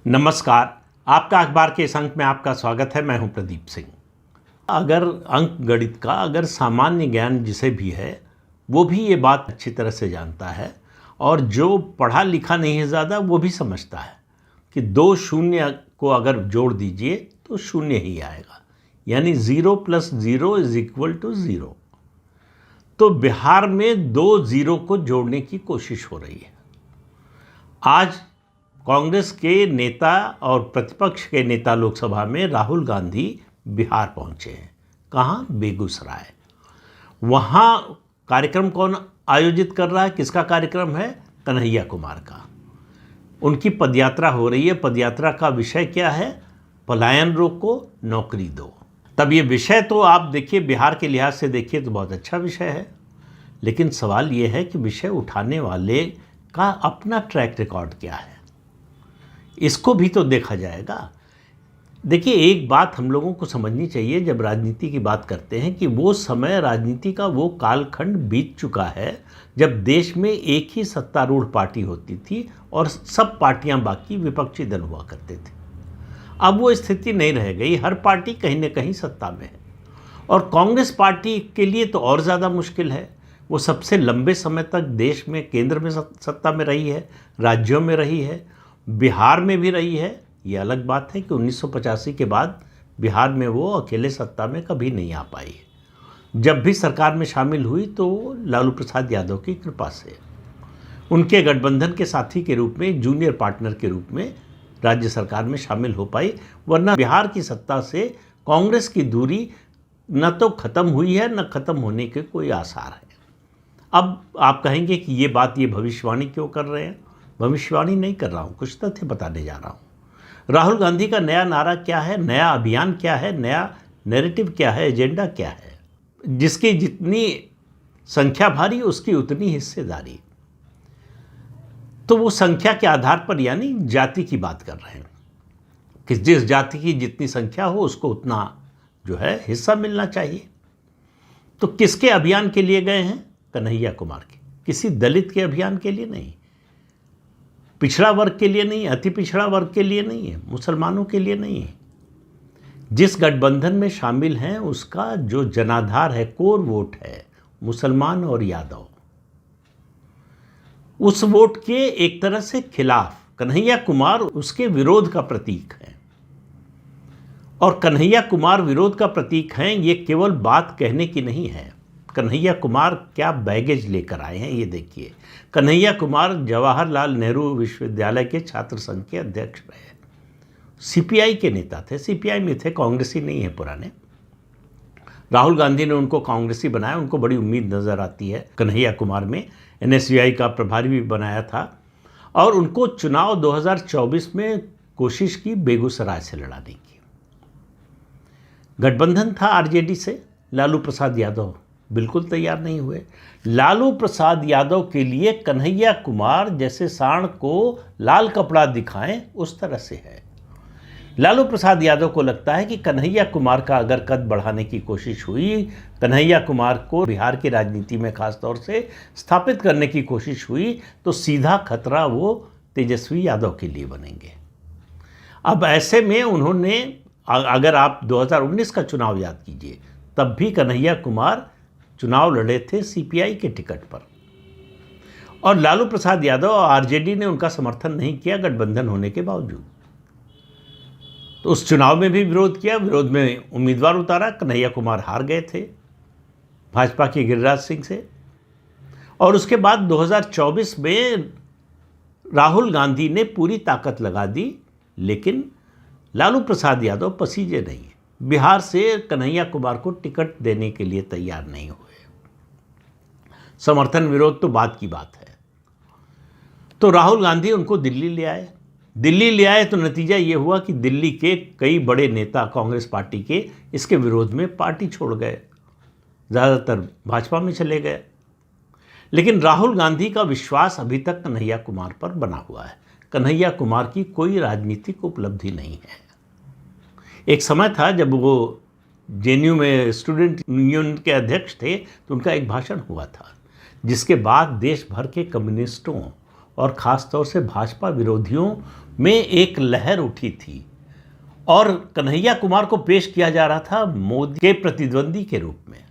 नमस्कार। आपका अखबार के इस अंक में आपका स्वागत है। मैं हूं प्रदीप सिंह। अगर अंक गणित का अगर सामान्य ज्ञान जिसे भी है वो भी ये बात अच्छी तरह से जानता है, और जो पढ़ा लिखा नहीं है ज़्यादा वो भी समझता है कि दो शून्य को अगर जोड़ दीजिए तो शून्य ही आएगा, यानी 0 + 0 = 0। तो बिहार में दो ज़ीरो को जोड़ने की कोशिश हो रही है। आज कांग्रेस के नेता और प्रतिपक्ष के नेता लोकसभा में राहुल गांधी बिहार पहुंचे हैं। कहाँ? बेगूसराय। वहाँ कार्यक्रम कौन आयोजित कर रहा है? किसका कार्यक्रम है? कन्हैया कुमार का। उनकी पदयात्रा हो रही है। पदयात्रा का विषय क्या है? पलायन रोको, नौकरी दो। तब ये विषय तो आप देखिए, बिहार के लिहाज से देखिए तो बहुत अच्छा विषय है, लेकिन सवाल ये है कि विषय उठाने वाले का अपना ट्रैक रिकॉर्ड क्या है, इसको भी तो देखा जाएगा। देखिए, एक बात हम लोगों को समझनी चाहिए जब राजनीति की बात करते हैं कि वो समय, राजनीति का वो कालखंड बीत चुका है जब देश में एक ही सत्तारूढ़ पार्टी होती थी और सब पार्टियां बाकी विपक्षी दल हुआ करते थे। अब वो स्थिति नहीं रह गई। हर पार्टी कहीं ना कहीं सत्ता में है, और कांग्रेस पार्टी के लिए तो और ज़्यादा मुश्किल है। वो सबसे लंबे समय तक देश में केंद्र में सत्ता में रही है, राज्यों में रही है, बिहार में भी रही है। ये अलग बात है कि 1985 के बाद बिहार में वो अकेले सत्ता में कभी नहीं आ पाई है। जब भी सरकार में शामिल हुई तो लालू प्रसाद यादव की कृपा से, उनके गठबंधन के साथी के रूप में, जूनियर पार्टनर के रूप में राज्य सरकार में शामिल हो पाई। वरना बिहार की सत्ता से कांग्रेस की दूरी न तो खत्म हुई है, न खत्म होने के कोई आसार है। अब आप कहेंगे कि ये बात, ये भविष्यवाणी क्यों कर रहे हैं? भविष्यवाणी नहीं कर रहा हूँ, कुछ तथ्य बताने जा रहा हूँ। राहुल गांधी का नया नारा क्या है, नया अभियान क्या है, नया नैरेटिव क्या है, एजेंडा क्या है? जिसकी जितनी संख्या भारी उसकी उतनी हिस्सेदारी। तो वो संख्या के आधार पर, यानी जाति की बात कर रहे हैं कि जिस जाति की जितनी संख्या हो उसको उतना जो है हिस्सा मिलना चाहिए। तो किसके अभियान के लिए गए हैं? कन्हैया कुमार के। किसी दलित के अभियान के लिए नहीं, पिछड़ा वर्ग के लिए नहीं, अति पिछड़ा वर्ग के लिए नहीं है, मुसलमानों के लिए नहीं है। जिस गठबंधन में शामिल हैं उसका जो जनाधार है, कोर वोट है, मुसलमान और यादव, उस वोट के एक तरह से खिलाफ कन्हैया कुमार उसके विरोध का प्रतीक है। और कन्हैया कुमार विरोध का प्रतीक हैं, ये केवल बात कहने की नहीं है। कन्हैया कुमार क्या बैगेज लेकर आए हैं ये देखिए। कन्हैया कुमार जवाहरलाल नेहरू विश्वविद्यालय के छात्र संघ के अध्यक्ष रहे, सीपीआई के नेता थे, सीपीआई में थे, कांग्रेसी नहीं है पुराने। राहुल गांधी ने उनको कांग्रेसी बनाया। उनको बड़ी उम्मीद नज़र आती है कन्हैया कुमार में। एनएसयूआई का प्रभारी भी बनाया था, और उनको चुनाव 2024 में कोशिश की बेगूसराय से लड़ाने की। गठबंधन था आरजेडी से। लालू प्रसाद यादव बिल्कुल तैयार नहीं हुए। लालू प्रसाद यादव के लिए कन्हैया कुमार जैसे सांड को लाल कपड़ा दिखाएं उस तरह से है। लालू प्रसाद यादव को लगता है कि कन्हैया कुमार का अगर कद बढ़ाने की कोशिश हुई, कन्हैया कुमार को बिहार की राजनीति में खास तौर से स्थापित करने की कोशिश हुई, तो सीधा खतरा वो तेजस्वी यादव के लिए बनेंगे। अब ऐसे में उन्होंने, अगर आप 2019 का चुनाव याद कीजिए, तब भी कन्हैया कुमार चुनाव लड़े थे सीपीआई के टिकट पर, और लालू प्रसाद यादव और आरजेडी ने उनका समर्थन नहीं किया गठबंधन होने के बावजूद। तो उस चुनाव में भी विरोध किया, विरोध में उम्मीदवार उतारा। कन्हैया कुमार हार गए थे भाजपा के गिरिराज सिंह से। और उसके बाद 2024 में राहुल गांधी ने पूरी ताकत लगा दी, लेकिन लालू प्रसाद यादव पसीजे नहीं, बिहार से कन्हैया कुमार को टिकट देने के लिए तैयार नहीं हुए। समर्थन विरोध तो बात की बात है। तो राहुल गांधी उनको दिल्ली ले आए। दिल्ली ले आए तो नतीजा ये हुआ कि दिल्ली के कई बड़े नेता कांग्रेस पार्टी के इसके विरोध में पार्टी छोड़ गए, ज़्यादातर भाजपा में चले गए। लेकिन राहुल गांधी का विश्वास अभी तक कन्हैया कुमार पर बना हुआ है। कन्हैया कुमार की कोई राजनीतिक उपलब्धि नहीं है। एक समय था जब वो जेएनयू में स्टूडेंट यूनियन के अध्यक्ष थे, तो उनका एक भाषण हुआ था जिसके बाद देश भर के कम्युनिस्टों और ख़ास तौर से भाजपा विरोधियों में एक लहर उठी थी और कन्हैया कुमार को पेश किया जा रहा था मोदी के प्रतिद्वंदी के रूप में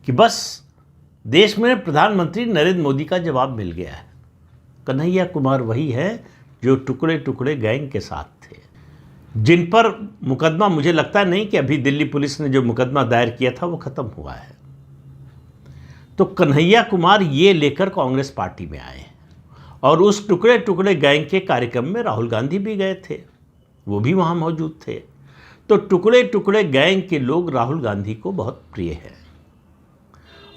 कि बस देश में प्रधानमंत्री नरेंद्र मोदी का जवाब मिल गया है। कन्हैया कुमार वही है जो टुकड़े टुकड़े गैंग के साथ थे, जिन पर मुकदमा, मुझे लगता नहीं कि अभी दिल्ली पुलिस ने जो मुकदमा दायर किया था वो खत्म हुआ है। तो कन्हैया कुमार ये लेकर कांग्रेस पार्टी में आए और उस टुकड़े टुकड़े गैंग के कार्यक्रम में राहुल गांधी भी गए थे, वो भी वहाँ मौजूद थे। तो टुकड़े टुकड़े गैंग के लोग राहुल गांधी को बहुत प्रिय हैं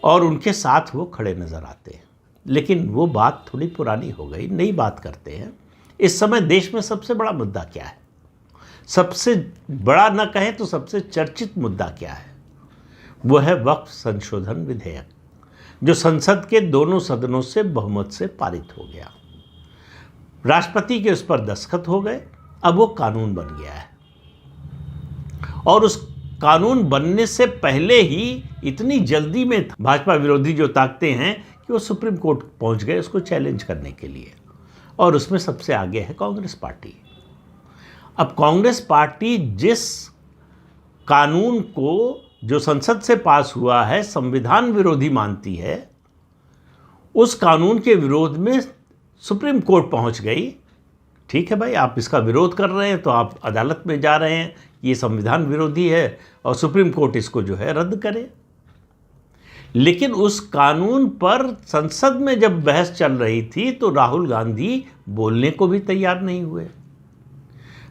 और उनके साथ वो खड़े नज़र आते हैं। लेकिन वो बात थोड़ी पुरानी हो गई, नई बात करते हैं। इस समय देश में सबसे बड़ा मुद्दा क्या है? सबसे बड़ा न कहें तो सबसे चर्चित मुद्दा क्या है? वो है वक्फ संशोधन विधेयक, जो संसद के दोनों सदनों से बहुमत से पारित हो गया। राष्ट्रपति के उस पर दस्तखत हो गए, अब वो कानून बन गया है। और उस कानून बनने से पहले ही इतनी जल्दी में भाजपा विरोधी जो ताकतें हैं कि वो सुप्रीम कोर्ट पहुंच गए उसको चैलेंज करने के लिए, और उसमें सबसे आगे है कांग्रेस पार्टी। अब कांग्रेस पार्टी जिस कानून को जो संसद से पास हुआ है संविधान विरोधी मानती है, उस कानून के विरोध में सुप्रीम कोर्ट पहुंच गई। ठीक है भाई, आप इसका विरोध कर रहे हैं तो आप अदालत में जा रहे हैं, ये संविधान विरोधी है और सुप्रीम कोर्ट इसको जो है रद्द करे। लेकिन उस कानून पर संसद में जब बहस चल रही थी तो राहुल गांधी बोलने को भी तैयार नहीं हुए।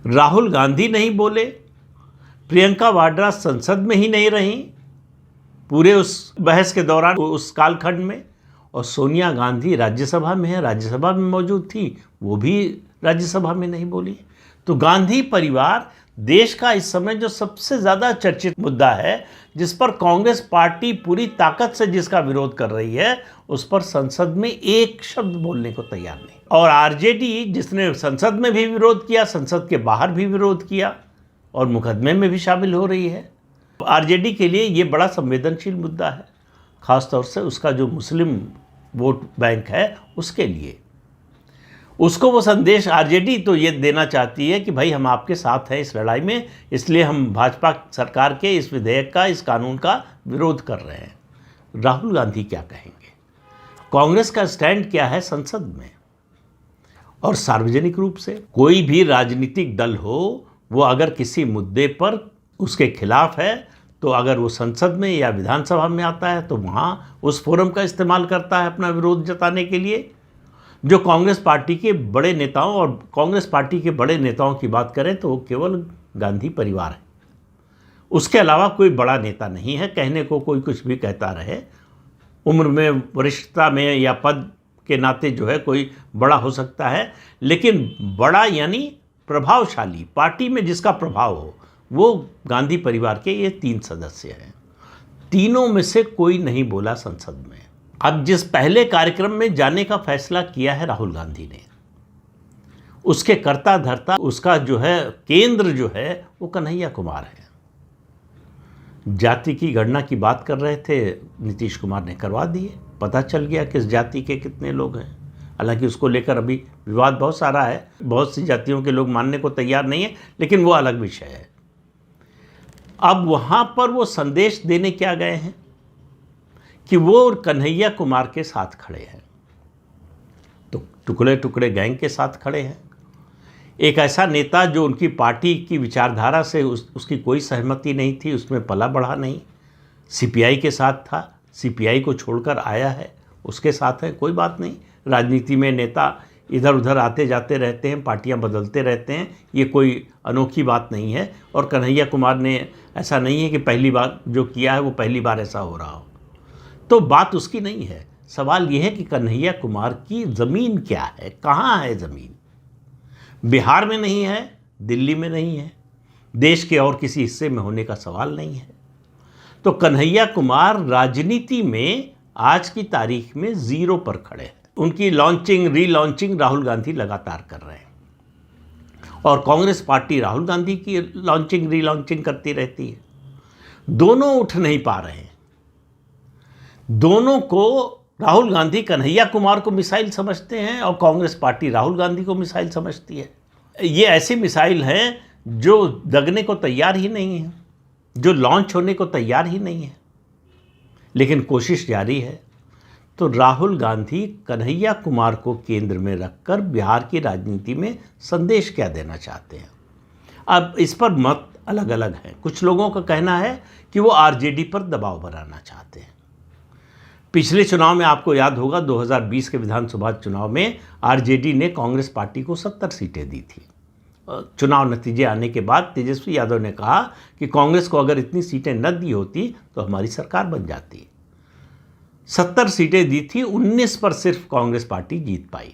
राहुल गांधी नहीं बोले, प्रियंका वाड्रा संसद में ही नहीं रहीं पूरे उस बहस के दौरान, उस कालखंड में, और सोनिया गांधी राज्यसभा में है, राज्यसभा में मौजूद थी, वो भी राज्यसभा में नहीं बोली। तो गांधी परिवार देश का इस समय जो सबसे ज़्यादा चर्चित मुद्दा है, जिस पर कांग्रेस पार्टी पूरी ताकत से जिसका विरोध कर रही है, उस पर संसद में एक शब्द बोलने को तैयार नहीं। और आरजेडी जिसने संसद में भी विरोध किया, संसद के बाहर भी विरोध किया और मुकदमे में भी शामिल हो रही है। आरजेडी के लिए ये बड़ा संवेदनशील मुद्दा है, ख़ासतौर से उसका जो मुस्लिम वोट बैंक है उसके लिए। उसको वो संदेश आरजेडी तो ये देना चाहती है कि भाई हम आपके साथ हैं इस लड़ाई में, इसलिए हम भाजपा सरकार के इस विधेयक का, इस कानून का विरोध कर रहे हैं। राहुल गांधी क्या कहेंगे? कांग्रेस का स्टैंड क्या है संसद में? और सार्वजनिक रूप से कोई भी राजनीतिक दल हो, वो अगर किसी मुद्दे पर उसके खिलाफ है तो अगर वो संसद में या विधानसभा में आता है तो वहाँ उस फोरम का इस्तेमाल करता है अपना विरोध जताने के लिए। जो कांग्रेस पार्टी के बड़े नेताओं, और कांग्रेस पार्टी के बड़े नेताओं की बात करें तो वो केवल गांधी परिवार है, उसके अलावा कोई बड़ा नेता नहीं है। कहने को कोई कुछ भी कहता रहे, उम्र में, वरिष्ठता में या पद के नाते जो है कोई बड़ा हो सकता है, लेकिन बड़ा यानी प्रभावशाली, पार्टी में जिसका प्रभाव हो, वो गांधी परिवार के ये 3 सदस्य हैं। तीनों में से कोई नहीं बोला संसद में। अब जिस पहले कार्यक्रम में जाने का फैसला किया है राहुल गांधी ने, उसके कर्ता धर्ता, उसका जो है केंद्र जो है वो कन्हैया कुमार है। जाति की गणना की बात कर रहे थे, नीतीश कुमार ने करवा दिए, पता चल गया किस जाति के कितने लोग हैं। हालांकि उसको लेकर अभी विवाद बहुत सारा है, बहुत सी जातियों के लोग मानने को तैयार नहीं है, लेकिन वो अलग विषय है। अब वहाँ पर वो संदेश देने क्या गए हैं कि वो कन्हैया कुमार के साथ खड़े हैं, तो टुकड़े टुकड़े गैंग के साथ खड़े हैं। एक ऐसा नेता जो उनकी पार्टी की विचारधारा से उसकी कोई सहमति नहीं थी, उसमें पला बढ़ा नहीं, सीपीआई के साथ था, सीपीआई को छोड़कर आया है, उसके साथ है, कोई बात नहीं। राजनीति में नेता इधर उधर आते जाते रहते हैं, पार्टियां बदलते रहते हैं, ये कोई अनोखी बात नहीं है। और कन्हैया कुमार ने ऐसा नहीं है कि पहली बार जो किया है वो पहली बार ऐसा हो रहा हो, तो बात उसकी नहीं है। सवाल ये है कि कन्हैया कुमार की ज़मीन क्या है, कहाँ है ज़मीन? बिहार में नहीं है, दिल्ली में नहीं है, देश के और किसी हिस्से में होने का सवाल नहीं है। तो कन्हैया कुमार राजनीति में आज की तारीख में 0 पर खड़े हैं। उनकी लॉन्चिंग रीलॉन्चिंग राहुल गांधी लगातार कर रहे हैं और कांग्रेस पार्टी राहुल गांधी की लॉन्चिंग रीलॉन्चिंग करती रहती है। दोनों उठ नहीं पा रहे हैं। दोनों को राहुल गांधी कन्हैया कुमार को मिसाइल समझते हैं और कांग्रेस पार्टी राहुल गांधी को मिसाइल समझती है। ये ऐसी मिसाइल है जो दगने को तैयार ही नहीं है, जो लॉन्च होने को तैयार ही नहीं है, लेकिन कोशिश जारी है। तो राहुल गांधी कन्हैया कुमार को केंद्र में रखकर बिहार की राजनीति में संदेश क्या देना चाहते हैं? अब इस पर मत अलग अलग हैं। कुछ लोगों का कहना है कि वो आरजेडी पर दबाव बनाना चाहते हैं। पिछले चुनाव में आपको याद होगा 2020 के विधानसभा चुनाव में आरजेडी ने कांग्रेस पार्टी को 70 सीटें दी थी। चुनाव नतीजे आने के बाद तेजस्वी यादव ने कहा कि कांग्रेस को अगर इतनी सीटें न दी होती तो हमारी सरकार बन जाती। 70 सीटें दी थी, 19 पर सिर्फ कांग्रेस पार्टी जीत पाई।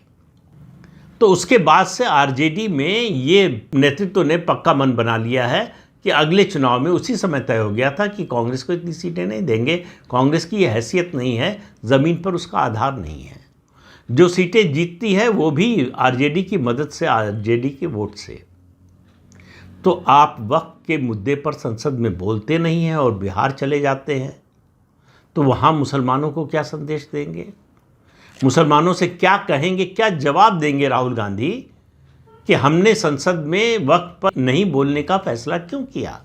तो उसके बाद से आरजेडी में ये नेतृत्व ने पक्का मन बना लिया है कि अगले चुनाव में उसी समय तय हो गया था कि कांग्रेस को इतनी सीटें नहीं देंगे, कांग्रेस की ये हैसियत नहीं है, ज़मीन पर उसका आधार नहीं है। जो सीटें जीतती है वो भी आरजेडी की मदद से, आरजेडी के वोट से। तो आप वक्त के मुद्दे पर संसद में बोलते नहीं हैं और बिहार चले जाते हैं, तो वहाँ मुसलमानों को क्या संदेश देंगे? मुसलमानों से क्या कहेंगे, क्या जवाब देंगे राहुल गांधी कि हमने संसद में वक्त पर नहीं बोलने का फैसला क्यों किया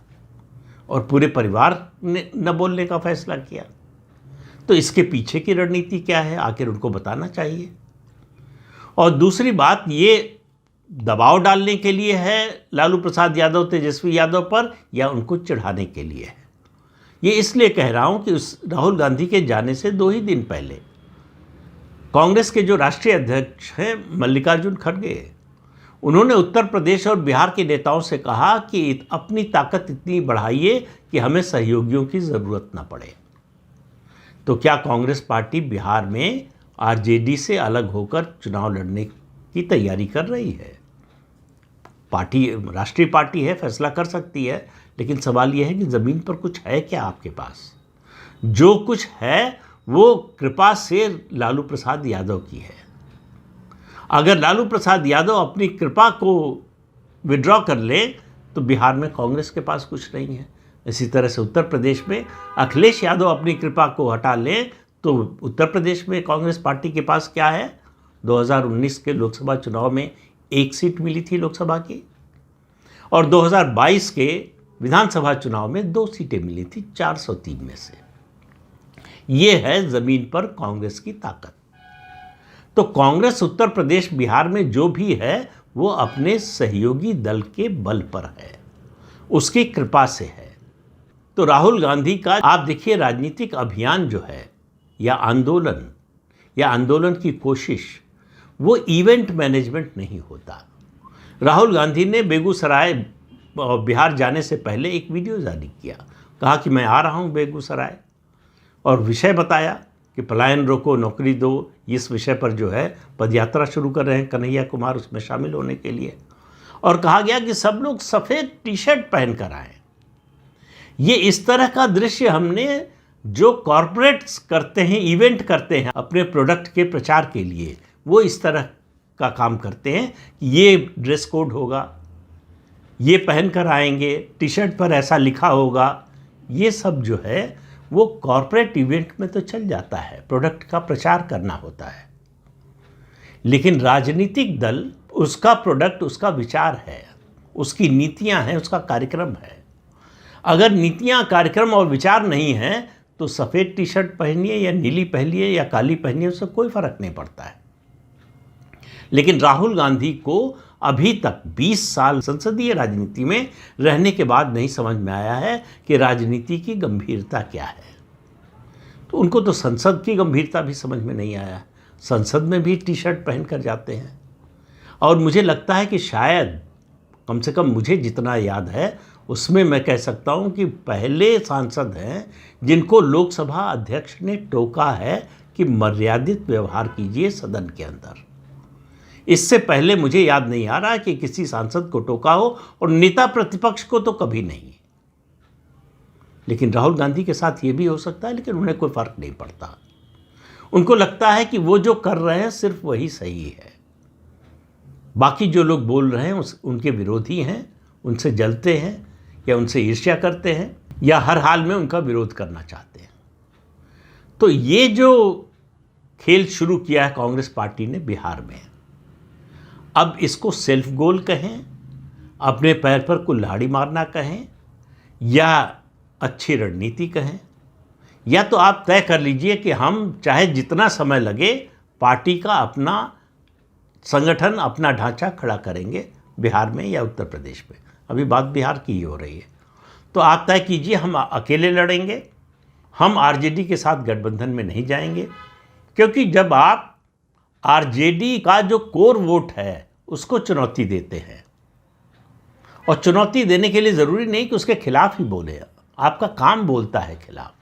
और पूरे परिवार ने न बोलने का फैसला किया? तो इसके पीछे की रणनीति क्या है, आखिर उनको बताना चाहिए। और दूसरी बात, ये दबाव डालने के लिए है लालू प्रसाद यादव, तेजस्वी यादव पर, या उनको चिढ़ाने के लिए है? ये इसलिए कह रहा हूं कि उस राहुल गांधी के जाने से 2 ही दिन पहले कांग्रेस के जो राष्ट्रीय अध्यक्ष हैं मल्लिकार्जुन खड़गे, उन्होंने उत्तर प्रदेश और बिहार के नेताओं से कहा कि अपनी ताकत इतनी बढ़ाइए कि हमें सहयोगियों की ज़रूरत न पड़े। तो क्या कांग्रेस पार्टी बिहार में आरजेडी से अलग होकर चुनाव लड़ने की तैयारी कर रही है? पार्टी राष्ट्रीय पार्टी है, फैसला कर सकती है, लेकिन सवाल यह है कि ज़मीन पर कुछ है क्या आपके पास? जो कुछ है वो कृपा से लालू प्रसाद यादव की है। अगर लालू प्रसाद यादव अपनी कृपा को विड्रॉ कर ले तो बिहार में कांग्रेस के पास कुछ नहीं है। इसी तरह से उत्तर प्रदेश में अखिलेश यादव अपनी कृपा को हटा ले तो उत्तर प्रदेश में कांग्रेस पार्टी के पास क्या है? 2019 के लोकसभा चुनाव में 1 सीट मिली थी लोकसभा की, और 2022 के विधानसभा चुनाव में 2 सीटें मिली थी 403 में से। ये है ज़मीन पर कांग्रेस की ताकत। तो कांग्रेस उत्तर प्रदेश बिहार में जो भी है वो अपने सहयोगी दल के बल पर है, उसकी कृपा से है। तो राहुल गांधी का आप देखिए राजनीतिक अभियान जो है या आंदोलन की कोशिश, वो इवेंट मैनेजमेंट नहीं होता। राहुल गांधी ने बेगूसराय बिहार जाने से पहले एक वीडियो जारी किया, कहा कि मैं आ रहा हूं बेगूसराय, और विषय बताया कि पलायन रोको नौकरी दो, इस विषय पर जो है पदयात्रा शुरू कर रहे हैं कन्हैया कुमार उसमें शामिल होने के लिए। और कहा गया कि सब लोग सफ़ेद टी-शर्ट पहन कर आएँ। ये इस तरह का दृश्य हमने, जो कॉरपोरेट्स करते हैं, इवेंट करते हैं अपने प्रोडक्ट के प्रचार के लिए, वो इस तरह का काम करते हैं कि ये ड्रेस कोड होगा, ये पहन कर आएंगे, टी-शर्ट पर ऐसा लिखा होगा। ये सब जो है वो कॉरपोरेट इवेंट में तो चल जाता है, प्रोडक्ट का प्रचार करना होता है, लेकिन राजनीतिक दल, उसका प्रोडक्ट उसका विचार है, उसकी नीतियां हैं, उसका कार्यक्रम है। अगर नीतियां, कार्यक्रम और विचार नहीं हैं तो सफ़ेद टी शर्ट पहनिए या नीली पहनिए या काली पहनिए, उससे कोई फ़र्क नहीं पड़ता है। लेकिन राहुल गांधी को अभी तक 20 साल संसदीय राजनीति में रहने के बाद नहीं समझ में आया है कि राजनीति की गंभीरता क्या है। तो उनको तो संसद की गंभीरता भी समझ में नहीं आया। संसद में भी टी शर्ट पहन कर जाते हैं, और मुझे लगता है कि शायद, कम से कम मुझे जितना याद है उसमें मैं कह सकता हूं कि पहले सांसद हैं जिनको लोकसभा अध्यक्ष ने टोका है कि मर्यादित व्यवहार कीजिए सदन के अंदर। इससे पहले मुझे याद नहीं आ रहा कि किसी सांसद को टोका हो, और नेता प्रतिपक्ष को तो कभी नहीं। लेकिन राहुल गांधी के साथ ये भी हो सकता है, लेकिन उन्हें कोई फर्क नहीं पड़ता। उनको लगता है कि वो जो कर रहे हैं सिर्फ वही सही है, बाकी जो लोग बोल रहे हैं उनके विरोधी हैं, उनसे जलते हैं या उनसे ईर्ष्या करते हैं या हर हाल में उनका विरोध करना चाहते हैं। तो ये जो खेल शुरू किया है कांग्रेस पार्टी ने बिहार में, अब इसको सेल्फ गोल कहें, अपने पैर पर कुल्हाड़ी मारना कहें, या अच्छी रणनीति कहें, या तो आप तय कर लीजिए कि हम चाहे जितना समय लगे पार्टी का अपना संगठन, अपना ढांचा खड़ा करेंगे बिहार में या उत्तर प्रदेश में। अभी बात बिहार की ही हो रही है। तो आप तय कीजिए, हम अकेले लड़ेंगे, हम आरजेडी के साथ गठबंधन में नहीं जाएंगे। क्योंकि जब आप आरजेडी का जो कोर वोट है उसको चुनौती देते हैं, और चुनौती देने के लिए ज़रूरी नहीं कि उसके खिलाफ ही बोले, आपका काम बोलता है खिलाफ।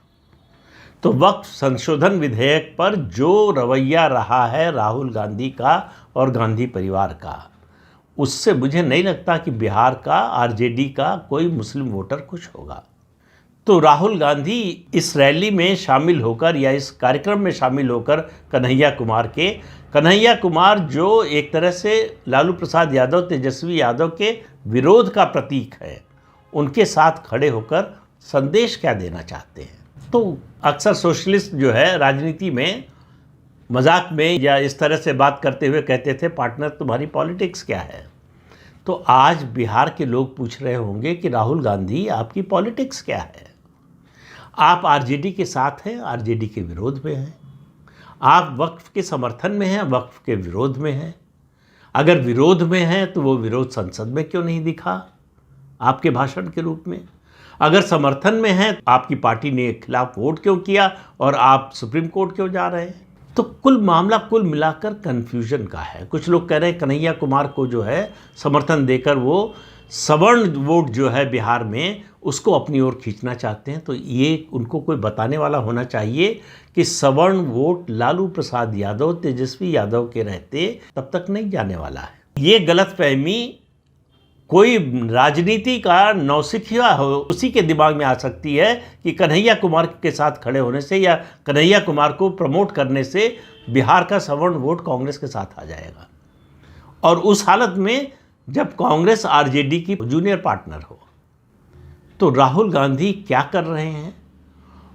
तो वक्फ संशोधन विधेयक पर जो रवैया रहा है राहुल गांधी का और गांधी परिवार का, उससे मुझे नहीं लगता कि बिहार का आरजेडी का कोई मुस्लिम वोटर खुश होगा। तो राहुल गांधी इस रैली में शामिल होकर या इस कार्यक्रम में शामिल होकर कन्हैया कुमार जो एक तरह से लालू प्रसाद यादव, तेजस्वी यादव के विरोध का प्रतीक है, उनके साथ खड़े होकर संदेश क्या देना चाहते हैं। तो अक्सर सोशलिस्ट जो है राजनीति में मजाक में या इस तरह से बात करते हुए कहते थे, पार्टनर तुम्हारी पॉलिटिक्स क्या है। तो आज बिहार के लोग पूछ रहे होंगे कि राहुल गांधी आपकी पॉलिटिक्स क्या है। आप आरजेडी के साथ हैं, आरजेडी के विरोध में हैं। आप वक्फ के समर्थन में हैं, वक्फ के विरोध में हैं। अगर विरोध में हैं तो वो विरोध संसद में क्यों नहीं दिखा आपके भाषण के रूप में। अगर समर्थन में हैं तो आपकी पार्टी ने खिलाफ वोट क्यों किया और आप सुप्रीम कोर्ट क्यों जा रहे हैं। तो मामला कुल मिलाकर कन्फ्यूजन का है। कुछ लोग कह रहे हैं कन्हैया कुमार को जो है समर्थन देकर वो सवर्ण वोट जो है बिहार में उसको अपनी ओर खींचना चाहते हैं। तो ये उनको कोई बताने वाला होना चाहिए कि सवर्ण वोट लालू प्रसाद यादव, तेजस्वी यादव के रहते तब तक नहीं जाने वाला है। ये गलतफहमी कोई राजनीति का नौसिखिया हो उसी के दिमाग में आ सकती है कि कन्हैया कुमार के साथ खड़े होने से या कन्हैया कुमार को प्रमोट करने से बिहार का सवर्ण वोट कांग्रेस के साथ आ जाएगा। और उस हालत में जब कांग्रेस आरजेडी की जूनियर पार्टनर हो, तो राहुल गांधी क्या कर रहे हैं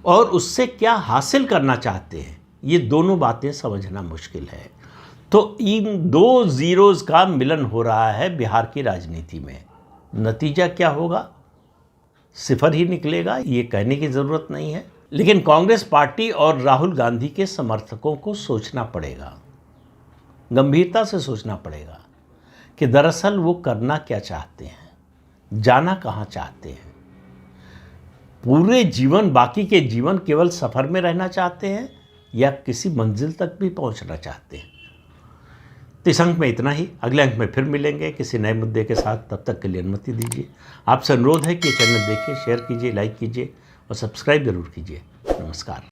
और उससे क्या हासिल करना चाहते हैं, ये दोनों बातें समझना मुश्किल है। तो इन दो ज़ीरोज़ का मिलन हो रहा है बिहार की राजनीति में। नतीजा क्या होगा, सिफर ही निकलेगा, ये कहने की ज़रूरत नहीं है। लेकिन कांग्रेस पार्टी और राहुल गांधी के समर्थकों को सोचना पड़ेगा, गंभीरता से सोचना पड़ेगा कि दरअसल वो करना क्या चाहते हैं, जाना कहाँ चाहते हैं। पूरे जीवन, बाकी के जीवन केवल सफ़र में रहना चाहते हैं या किसी मंजिल तक भी पहुंचना चाहते हैं। तो इस अंक में इतना ही। अगले अंक में फिर मिलेंगे किसी नए मुद्दे के साथ। तब तक के लिए अनुमति दीजिए। आपसे अनुरोध है कि चैनल देखिए, शेयर कीजिए, लाइक कीजिए और सब्सक्राइब जरूर कीजिए। नमस्कार।